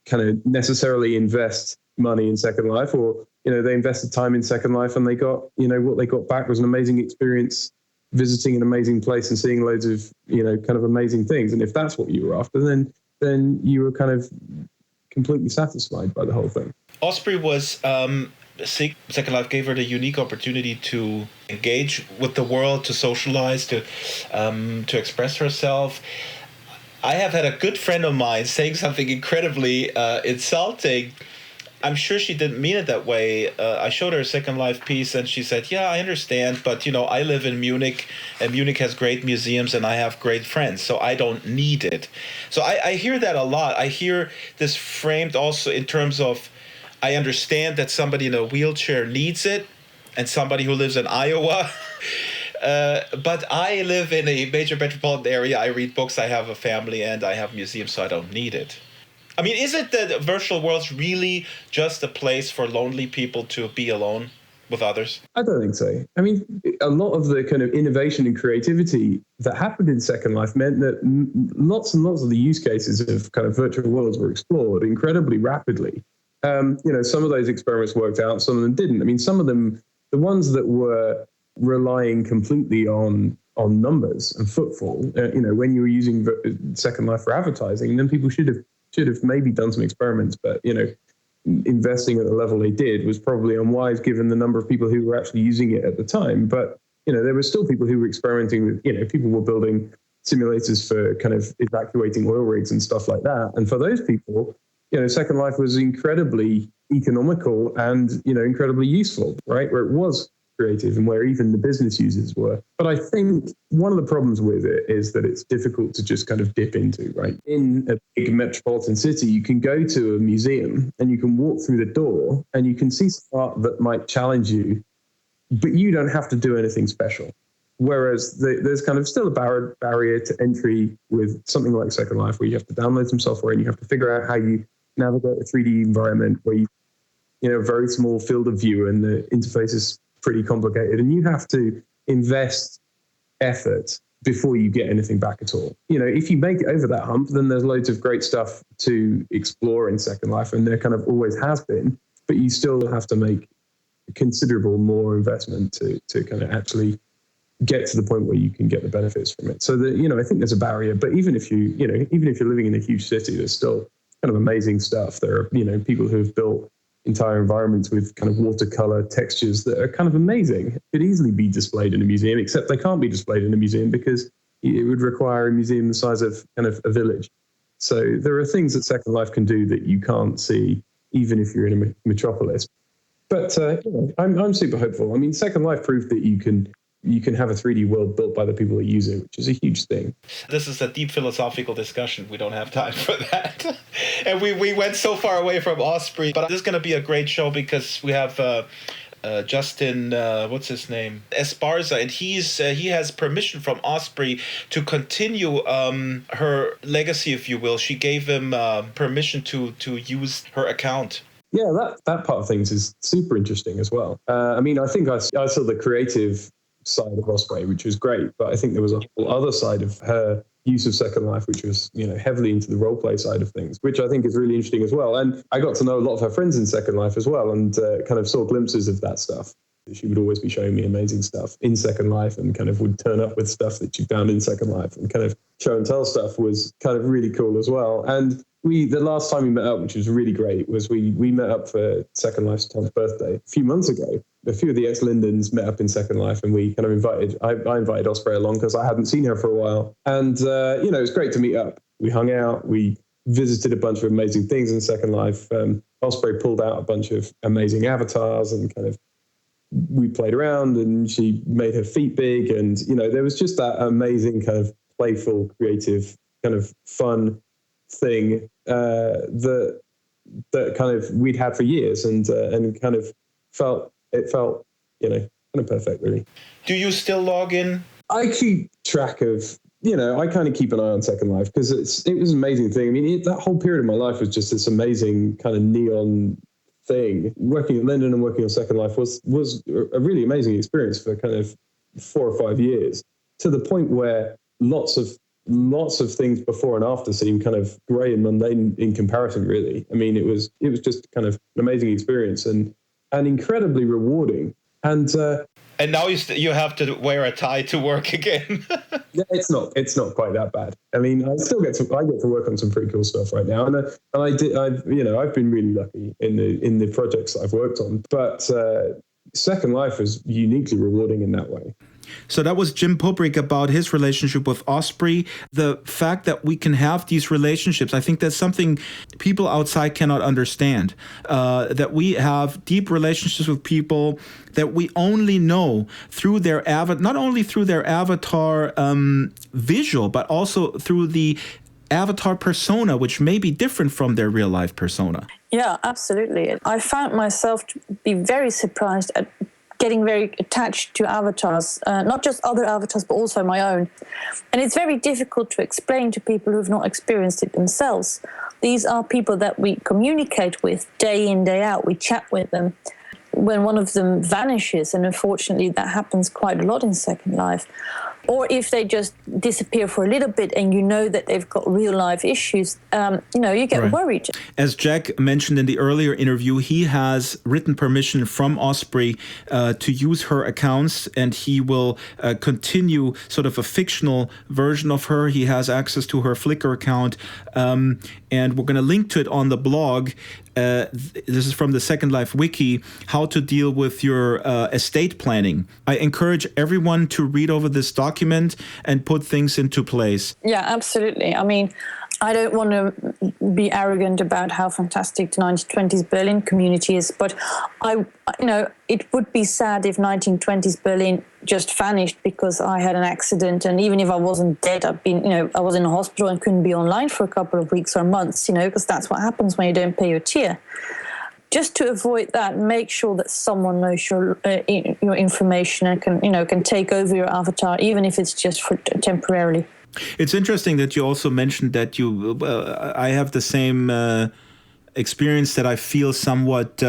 kind of necessarily invest money in Second Life, or, they invested time in Second Life and they got, what they got back was an amazing experience visiting an amazing place and seeing loads of, kind of amazing things. And if that's what you were after, then you were kind of completely satisfied by the whole thing. Osprey was... Second Life gave her the unique opportunity to engage with the world, to socialize, to express herself. I have had a good friend of mine saying something incredibly insulting. I'm sure she didn't mean it that way. I showed her a Second Life piece and she said, yeah, I understand, but I live in Munich and Munich has great museums and I have great friends, so I don't need it. So I hear that a lot. I hear this framed also in terms of, I understand that somebody in a wheelchair needs it and somebody who lives in Iowa. But I live in a major metropolitan area. I read books, I have a family, and I have museums, so I don't need it. I mean, is it that virtual world's really just a place for lonely people to be alone with others? I don't think so. I mean, a lot of the kind of innovation and creativity that happened in Second Life meant that lots and lots of the use cases of kind of virtual worlds were explored incredibly rapidly. Some of those experiments worked out, some of them didn't. I mean, some of them, the ones that were relying completely on numbers and footfall, when you were using Second Life for advertising, then people should have maybe done some experiments, but, investing at the level they did was probably unwise given the number of people who were actually using it at the time. But, there were still people who were experimenting with, people were building simulators for kind of evacuating oil rigs and stuff like that. And for those people, Second Life was incredibly economical and, incredibly useful, right? Where it was creative and where even the business users were. But I think one of the problems with it is that it's difficult to just kind of dip into, right? In a big metropolitan city, you can go to a museum and you can walk through the door and you can see some art that might challenge you, but you don't have to do anything special. Whereas there's kind of still a barrier to entry with something like Second Life, where you have to download some software and you have to figure out how you navigate a 3D environment where a very small field of view and the interface is pretty complicated, and you have to invest effort before you get anything back at all. If you make it over that hump, then there's loads of great stuff to explore in Second Life, and there kind of always has been, but you still have to make considerable more investment to kind of actually get to the point where you can get the benefits from it. So I think there's a barrier, but even if you're living in a huge city, there's still kind of amazing stuff. There are, people who have built entire environments with kind of watercolor textures that are kind of amazing. Could easily be displayed in a museum, except they can't be displayed in a museum because it would require a museum the size of kind of a village. So there are things that Second Life can do that you can't see even if you're in a metropolis. But I'm super hopeful. I mean, Second Life proved that you can have a 3D world built by the people that use it, which is a huge thing. This is a deep philosophical discussion. We don't have time for that. And we went so far away from Osprey. But this is going to be a great show because we have Justin, what's his name? Esparza, and he has permission from Osprey to continue her legacy, if you will. She gave him permission to use her account. Yeah, that part of things is super interesting as well. I think I saw the creative side of Osprey, which was great, but I think there was a whole other side of her use of Second Life, which was heavily into the roleplay side of things, which I think is really interesting as well. And I got to know a lot of her friends in Second Life as well, and kind of saw glimpses of that stuff. She would always be showing me amazing stuff in Second Life, and kind of would turn up with stuff that she found in Second Life, and kind of show and tell stuff was kind of really cool as well. And the last time we met up, which was really great, was we met up for Second Life's 10th birthday a few months ago. A few of the ex-Lindens met up in Second Life, and we kind of I invited Osprey along because I hadn't seen her for a while. And, it was great to meet up. We hung out, we visited a bunch of amazing things in Second Life. Osprey pulled out a bunch of amazing avatars, and kind of we played around, and she made her feet big. And, there was just that amazing kind of playful, creative, kind of fun thing that kind of we'd had for years, and kind of felt kind of perfect, really. Do you still log in? I keep track of, I kind of keep an eye on Second Life because it was an amazing thing. I mean, that whole period of my life was just this amazing kind of neon thing. Working at Linden and working on Second Life was a really amazing experience for kind of 4 or 5 years, to the point where lots of things before and after seem kind of grey and mundane in comparison, really. I mean, it was just kind of an amazing experience and incredibly rewarding. And now you have to wear a tie to work again. Yeah, it's not quite that bad. I mean, I get to work on some pretty cool stuff right now, and I've been really lucky in the projects that I've worked on. But Second Life is uniquely rewarding in that way. So that was Jim Pobrick about his relationship with Osprey. The fact that we can have these relationships, I think that's something people outside cannot understand. That we have deep relationships with people that we only know through their not only through their avatar visual, but also through the avatar persona, which may be different from their real life persona. Yeah, absolutely. I found myself to be very surprised at getting very attached to avatars, not just other avatars, but also my own. And it's very difficult to explain to people who've not experienced it themselves. These are people that we communicate with day in, day out. We chat with them. When one of them vanishes, and unfortunately that happens quite a lot in Second Life, or if they just disappear for a little bit and that they've got real life issues, you get worried. As Jack mentioned in the earlier interview, he has written permission from Osprey to use her accounts, and he will continue sort of a fictional version of her. He has access to her Flickr account, and we're going to link to it on the blog. This is from the Second Life wiki, how to deal with your estate planning. I encourage everyone to read over this document and put things into place. Yeah, absolutely. I mean, I don't want to be arrogant about how fantastic the 1920s Berlin community is, but it would be sad if 1920s Berlin just vanished because I had an accident, and even if I wasn't dead, I was in a hospital and couldn't be online for a couple of weeks or months, because that's what happens when you don't pay your tier. Just to avoid that, make sure that someone knows your information and can take over your avatar, even if it's just for temporarily. It's interesting that you also mentioned that I have the same experience, that I feel somewhat,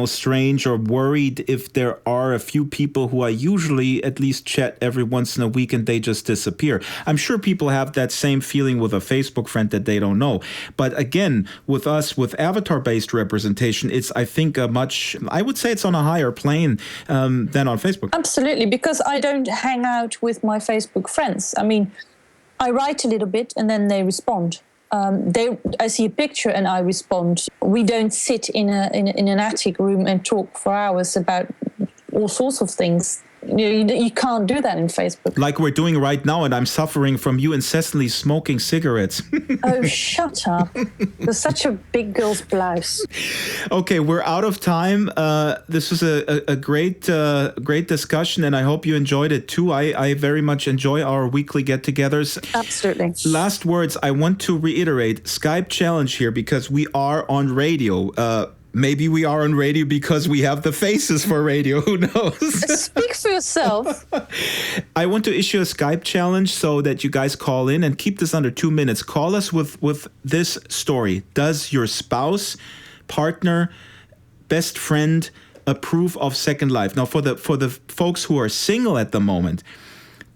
strange or worried if there are a few people who I usually at least chat every once in a week and they just disappear. I'm sure people have that same feeling with a Facebook friend that they don't know. But again, with us, with avatar-based representation, it's, I think, I would say it's on a higher plane than on Facebook. Absolutely, because I don't hang out with my Facebook friends. I mean, I write a little bit and then they respond. I see a picture and I respond. We don't sit in an attic room and talk for hours about all sorts of things. You can't do that in Facebook. Like we're doing right now, and I'm suffering from you incessantly smoking cigarettes. Oh, shut up. You're such a big girl's blouse. Okay, we're out of time. This was a great discussion, and I hope you enjoyed it too. I very much enjoy our weekly get-togethers. Absolutely. Last words, I want to reiterate, Skype challenge here, because we are on radio. Maybe we are on radio because we have the faces for radio. Who knows? Speak for yourself. I want to issue a Skype challenge so that you guys call in, and keep this under 2 minutes. Call us with this story. Does your spouse, partner, best friend approve of Second Life? Now, for the folks who are single at the moment,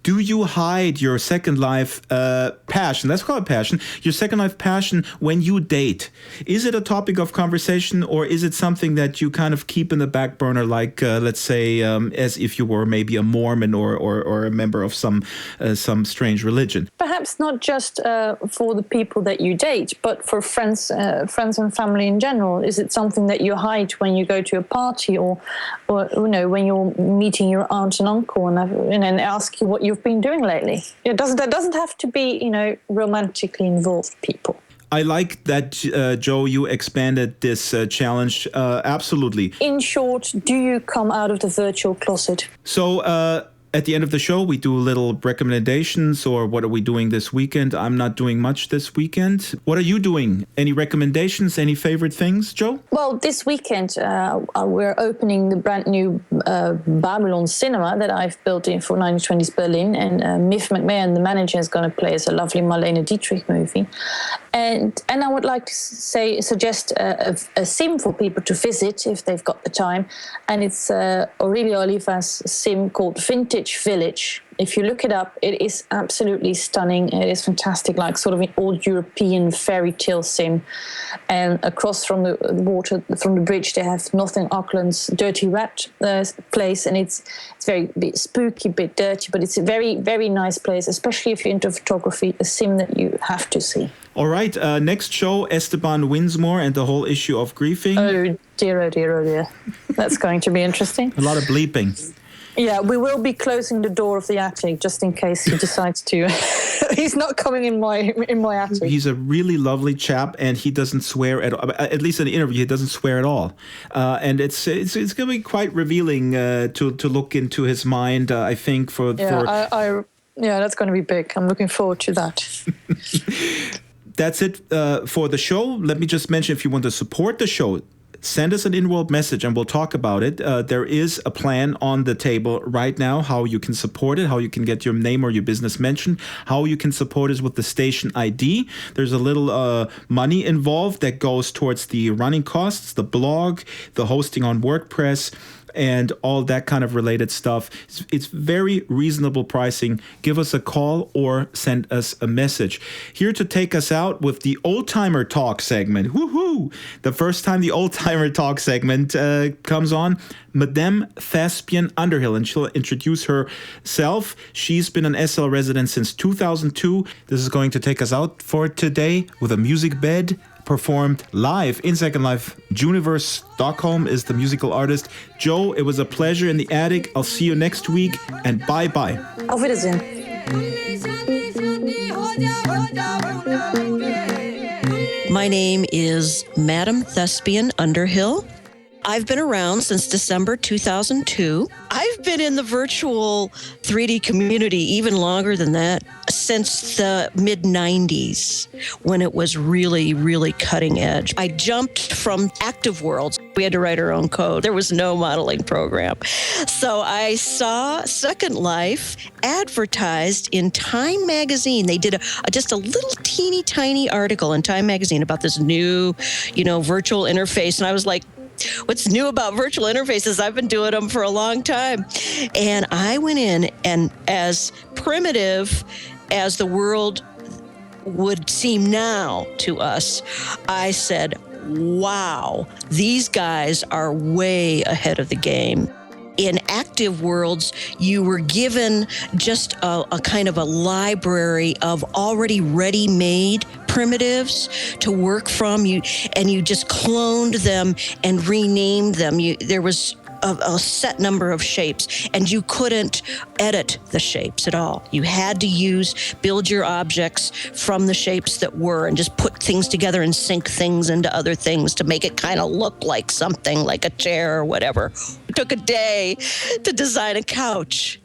do you hide your Second Life passion? Let's call it passion. Your Second Life passion when you date. Is it a topic of conversation, or is it something that you kind of keep in the back burner, like let's say, as if you were maybe a Mormon or a member of some strange religion? Perhaps not just for the people that you date, but for friends and family in general. Is it something that you hide when you go to a party, or when you're meeting your aunt and uncle and ask you what you've been doing lately? That doesn't have to be, romantically involved people. I like that, Joe, you expanded this challenge. Absolutely. In short, do you come out of the virtual closet? So, at the end of the show, we do little recommendations, or what are we doing this weekend? I'm not doing much this weekend. What are you doing? Any recommendations? Any favorite things, Joe? Well, this weekend, we're opening the brand new Babylon cinema that I've built in for 1920s Berlin. And Miff McMahon, the manager, is going to play as a lovely Marlene Dietrich movie. And I would like to suggest a sim for people to visit if they've got the time. And it's Aurelio Oliva's sim called Vintage Village. If you look it up, it is absolutely stunning. It is fantastic, like sort of an old European fairy tale sim. And across from the water, from the bridge, they have Northern Auckland's Dirty Rat place, and it's very bit spooky, bit dirty, but it's a very, very nice place, especially if you're into photography. A sim that you have to see. All right, next show, Esteban Winsmore and the whole issue of griefing. Oh dear, oh dear, oh dear. That's going to be interesting. A lot of bleeping. Yeah, we will be closing the door of the attic just in case he decides to. He's not coming in my attic. He's a really lovely chap, and he doesn't swear at least in the interview, he doesn't swear at all. And it's going to be quite revealing to look into his mind. I think yeah, that's going to be big. I'm looking forward to that. That's it for the show. Let me just mention, if you want to support the show, send us an in-world message and we'll talk about it. There is a plan on the table right now, how you can support it, how you can get your name or your business mentioned, how you can support us with the station ID. There's a little money involved that goes towards the running costs, the blog, the hosting on WordPress, and all that kind of related stuff. It's very reasonable pricing. Give us a call or send us a message. Here to take us out with the Old Timer Talk segment. Woohoo! The first time the Old Timer Talk segment comes on, Madame Thespian Underhill, and she'll introduce herself. She's been an SL resident since 2002. This is going to take us out for today with a music bed performed live in Second Life. Juniverse Stockholm is the musical artist. Joe, it was a pleasure in the attic. I'll see you next week, and bye-bye. Auf Wiedersehen. My name is Madam Thespian Underhill. I've been around since December 2002. I've been in the virtual 3D community even longer than that, since the mid-90s, when it was really, really cutting edge. I jumped from Active Worlds. We had to write our own code. There was no modeling program. So I saw Second Life advertised in Time Magazine. They did just a little teeny tiny article in Time Magazine about this new, virtual interface. And I was like, what's new about virtual interfaces? I've been doing them for a long time. And I went in, and as primitive as the world would seem now to us, I said, wow, these guys are way ahead of the game. In Active Worlds, you were given just a kind of a library of already ready-made primitives to work from, and you just cloned them and renamed them. There was a set number of shapes, and you couldn't edit the shapes at all. You had to build your objects from the shapes that were, and just put things together and sync things into other things to make it kind of look like something, like a chair or whatever. It took a day to design a couch.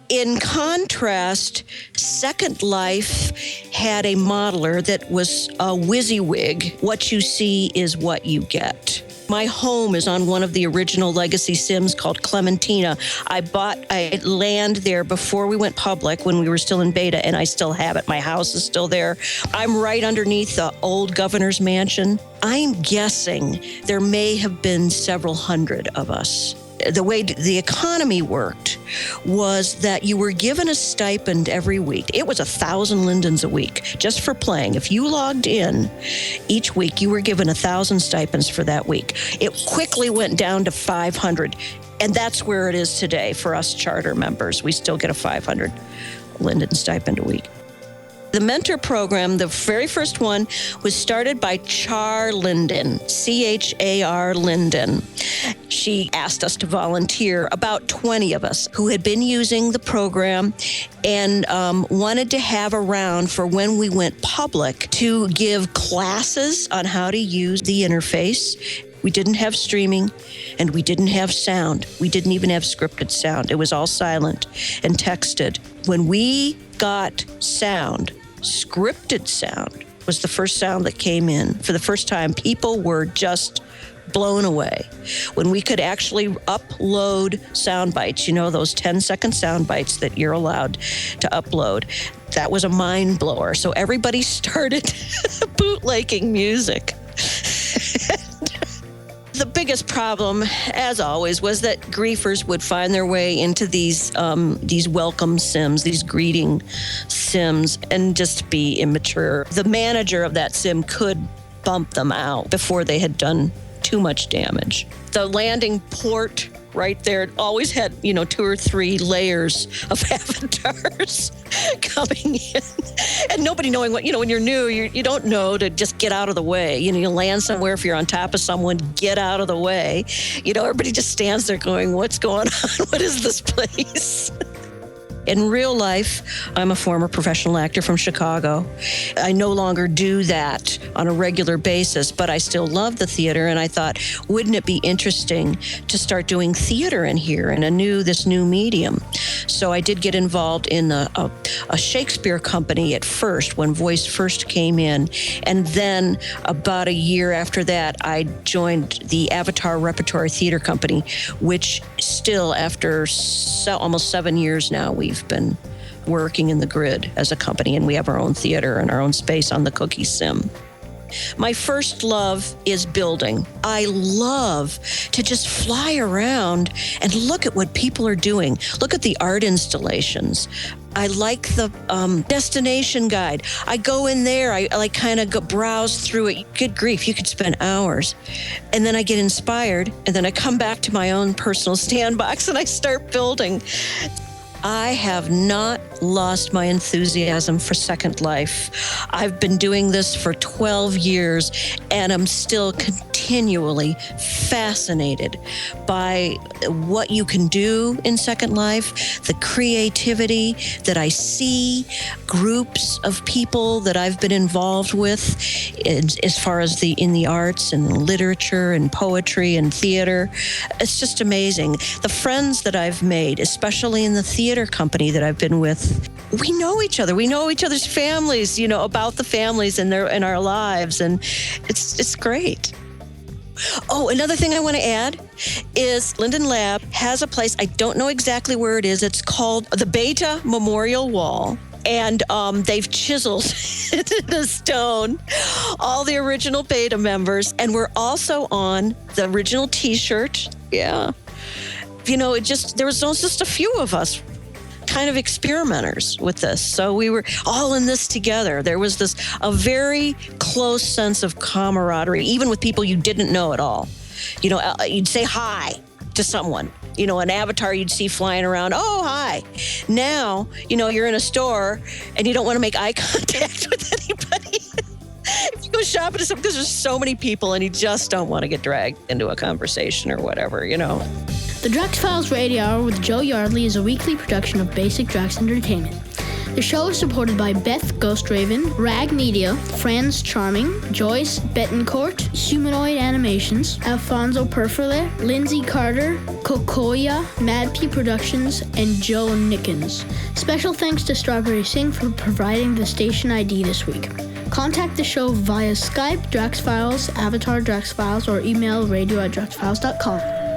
In contrast, Second Life had a modeler that was a WYSIWYG. What you see is what you get. My home is on one of the original legacy sims called Clementina. I bought a land there before we went public, when we were still in beta, and I still have it. My house is still there. I'm right underneath the old governor's mansion. I'm guessing there may have been several hundred of us. The way the economy worked was that you were given a stipend every week. It was 1,000 lindens a week just for playing. If you logged in each week, you were given 1,000 stipends for that week. It quickly went down to 500, and that's where it is today for us charter members. We still get a 500 linden stipend a week. The mentor program, the very first one, was started by Char Linden, C-H-A-R Linden. She asked us to volunteer, about 20 of us who had been using the program and wanted to have around for when we went public to give classes on how to use the interface. We didn't have streaming, and we didn't have sound. We didn't even have scripted sound. It was all silent and texted. When we got sound, scripted sound was the first sound that came in. For the first time, people were just blown away. When we could actually upload sound bites, those 10-second sound bites that you're allowed to upload, that was a mind blower. So everybody started bootlegging music. The biggest problem, as always, was that griefers would find their way into these welcome sims, these greeting sims, and just be immature. The manager of that sim could bump them out before they had done too much damage. The landing port right there always had, 2 or 3 layers of avatars coming in, and nobody knowing what, when you're new, you don't know to just get out of the way. You land somewhere, if you're on top of someone, get out of the way. Everybody just stands there going, what's going on? What is this place? In real life, I'm a former professional actor from Chicago. I no longer do that on a regular basis, but I still love the theater, and I thought, wouldn't it be interesting to start doing theater in here in this new medium? So I did get involved in a Shakespeare company at first, when voice first came in, and then about a year after that, I joined the Avatar Repertory Theater Company, which still, after almost 7 years now, we've been working in the grid as a company, and we have our own theater and our own space on the Cookie Sim. My first love is building. I love to just fly around and look at what people are doing. Look at the art installations. I like the destination guide. I go in there, I kind of browse through it. Good grief, you could spend hours. And then I get inspired, and then I come back to my own personal sandbox and I start building. I have not lost my enthusiasm for Second Life. I've been doing this for 12 years, and I'm still continually fascinated by what you can do in Second Life, the creativity that I see, groups of people that I've been involved with as far as in the arts and literature and poetry and theater. It's just amazing. The friends that I've made, especially in the theater company that I've been with, we know each other. We know each other's families, about the families in our lives, and it's great. Oh, another thing I want to add is Linden Lab has a place, I don't know exactly where it is. It's called the Beta Memorial Wall. And they've chiseled into the stone all the original Beta members. And we're also on the original T-shirt. Yeah. There was just a few of us kind of experimenters with this. So we were all in this together. There was a very close sense of camaraderie, even with people you didn't know at all. You'd say hi to someone. An avatar you'd see flying around. Oh, hi. Now, you're in a store and you don't want to make eye contact with anybody. If you go shopping, because there's so many people and you just don't want to get dragged into a conversation or whatever, The Drax Files Radio Hour with Joe Yardley is a weekly production of Basic Drax Entertainment. The show is supported by Beth Ghost Raven, Rag Media, Franz Charming, Joyce Betancourt, Humanoid Animations, Alfonso Perferle, Lindsay Carter, Kokoya, Mad P Productions, and Joe Nickens. Special thanks to Strawberry Singh for providing the station ID this week. Contact the show via Skype, Drax Files, Avatar Drax Files, or email radio@draxfiles.com.